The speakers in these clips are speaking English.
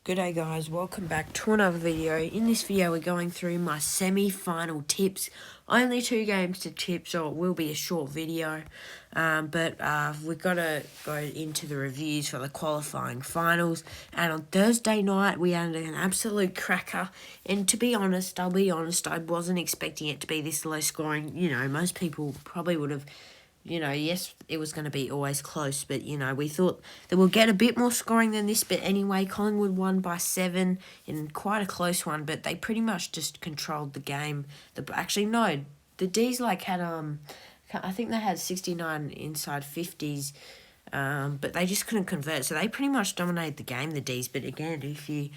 G'day guys, welcome back to another video. In this video we're going through my semi-final tips. Only 2 games to tip, so it will be a short video. But we've got to go into the reviews for the qualifying finals. And on Thursday night we had an absolute cracker. And to be honest, I'll be honest, I wasn't expecting it to be this low scoring. Most people probably would have... yes, it was going to be always close, but, we thought that we'll get a bit more scoring than this. But anyway, Collingwood won by 7 in quite a close one, but they pretty much just controlled the game. The D's had, I think they had 69 inside 50s, but they just couldn't convert. So they pretty much dominated the game, the D's. But again, if you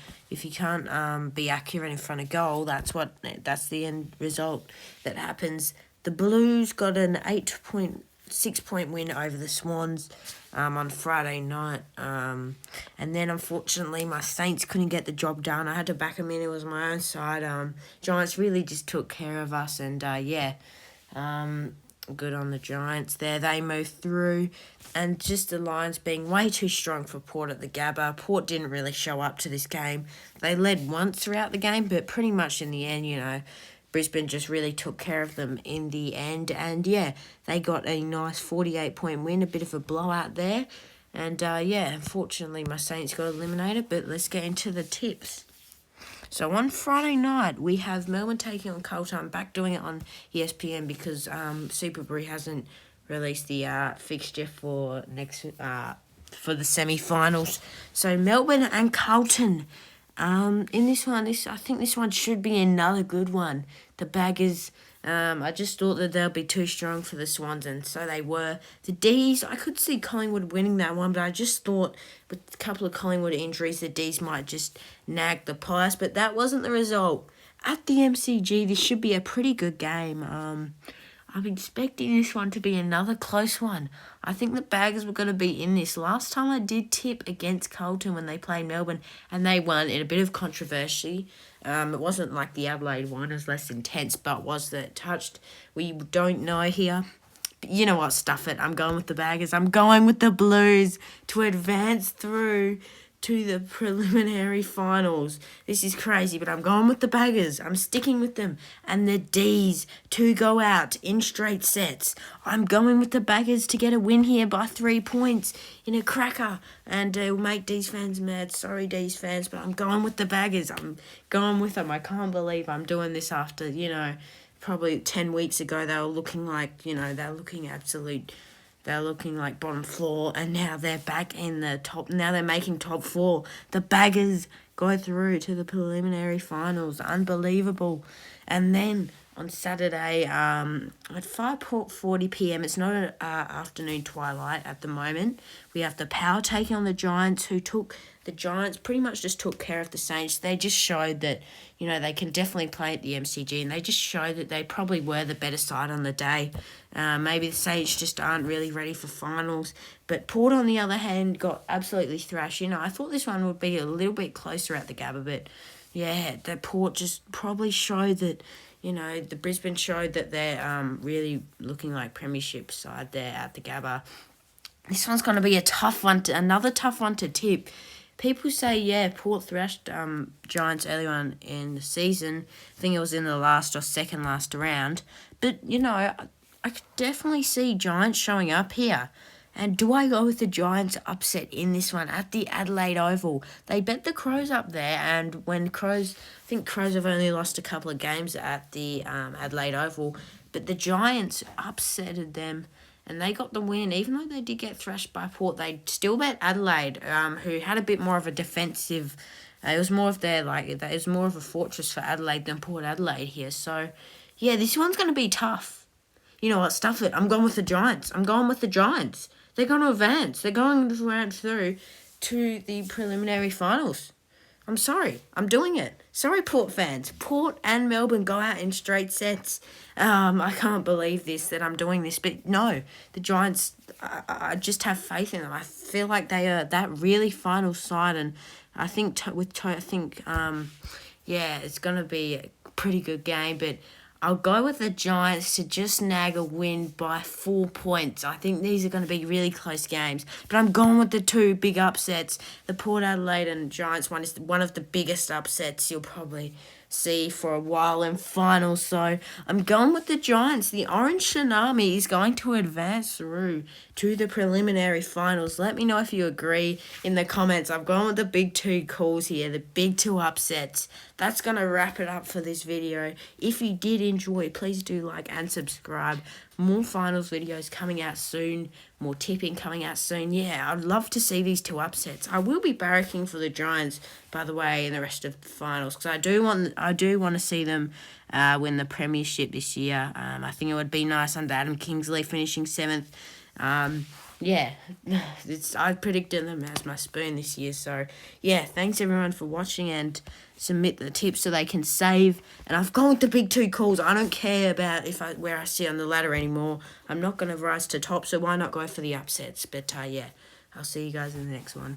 can't be accurate in front of goal, that's the end result that happens. The Blues got an 8.6-point win over the Swans on Friday night. And then, unfortunately, my Saints couldn't get the job done. I had to back them in. It was my own side. Giants really just took care of us. And, good on the Giants there. They moved through. And just the Lions being way too strong for Port at the Gabba. Port didn't really show up to this game. They led once throughout the game, but pretty much in the end, Brisbane just really took care of them in the end. And, they got a nice 48-point win, a bit of a blowout there. And, unfortunately, my Saints got eliminated. But let's get into the tips. So, on Friday night, we have Melbourne taking on Carlton. I'm back doing it on ESPN because Superbury hasn't released the fixture for for the semi-finals. So, Melbourne and Carlton. In this one, I think this one should be another good one. The Baggers, I just thought that they'll be too strong for the Swans, and so they were. The D's, I could see Collingwood winning that one, but I just thought with a couple of Collingwood injuries, the D's might just nag the Pies, but that wasn't the result. At the MCG, this should be a pretty good game. I'm expecting this one to be another close one. I think the Baggers were going to be in this. Last time I did tip against Carlton when they played Melbourne, and they won in a bit of controversy. It wasn't like the Adelaide one, it was less intense, but was that touched? We don't know here. But you know what, stuff it. I'm going with the Baggers. I'm going with the Blues to advance through to the preliminary finals. This is crazy, but I'm going with the Baggers. I'm sticking with them. And the D's to go out in straight sets. I'm going with the Baggers to get a win here by 3 points in a cracker. And it will make D's fans mad. Sorry, D's fans, but I'm going with the Baggers. I'm going with them. I can't believe I'm doing this after, probably 10 weeks ago they were looking like, they're looking like bottom floor, and now they're back in the top. Now they're making top 4. The Baggers go through to the preliminary finals. Unbelievable. And then on Saturday at 5:40 p.m, it's not an afternoon twilight at the moment. We have the Power taking on the Giants, the Giants pretty much just took care of the Saints. They just showed that, they can definitely play at the MCG, and they just showed that they probably were the better side on the day. Maybe the Saints just aren't really ready for finals. But Port, on the other hand, got absolutely thrashed. I thought this one would be a little bit closer at the Gabba, but, the Port just probably showed that, the Brisbane showed that they're really looking like premiership side there at the Gabba. This one's going to be another tough one to tip. People say, Port thrashed Giants early on in the season. I think it was in the last or second last round. But, I could definitely see Giants showing up here. And do I go with the Giants upset in this one at the Adelaide Oval? They bet the Crows up there, and I think Crows have only lost a couple of games at the Adelaide Oval, but the Giants upsetted them, and they got the win. Even though they did get thrashed by Port, they still bet Adelaide, who had a bit more of a defensive. It was more of a fortress for Adelaide than Port Adelaide here. So, this one's going to be tough. You know what? Stuff it. I'm going with the Giants. They're going to advance. They're going to round through to the preliminary finals. I'm sorry. I'm doing it. Sorry, Port fans. Port and Melbourne go out in straight sets. I can't believe that I'm doing this. But no, the Giants, I just have faith in them. I feel like they are that really final side. And I think it's going to be a pretty good game. But I'll go with the Giants to just nag a win by 4 points. I think these are going to be really close games. But I'm going with the two big upsets. The Port Adelaide and Giants one is one of the biggest upsets you'll probably see for a while in finals. So I'm going with the Giants. The Orange Tsunami is going to advance through to the preliminary finals. Let me know if you agree in the comments. I've gone with the big two calls here, the big two upsets. That's going to wrap it up for this video. If you did enjoy, please do like and subscribe. More finals videos coming out soon. More tipping coming out soon. Yeah, I'd love to see these two upsets. I will be barracking for the Giants, by the way, in the rest of the finals, because I do want to see them win the premiership this year. I think it would be nice under Adam Kingsley finishing 7th. Yeah, I predicted them as my spoon this year. So yeah, thanks everyone for watching, and submit the tips so they can save. And I've gone with the big two calls. I don't care about where I sit on the ladder anymore. I'm not going to rise to top, so why not go for the upsets? But yeah, I'll see you guys in the next one.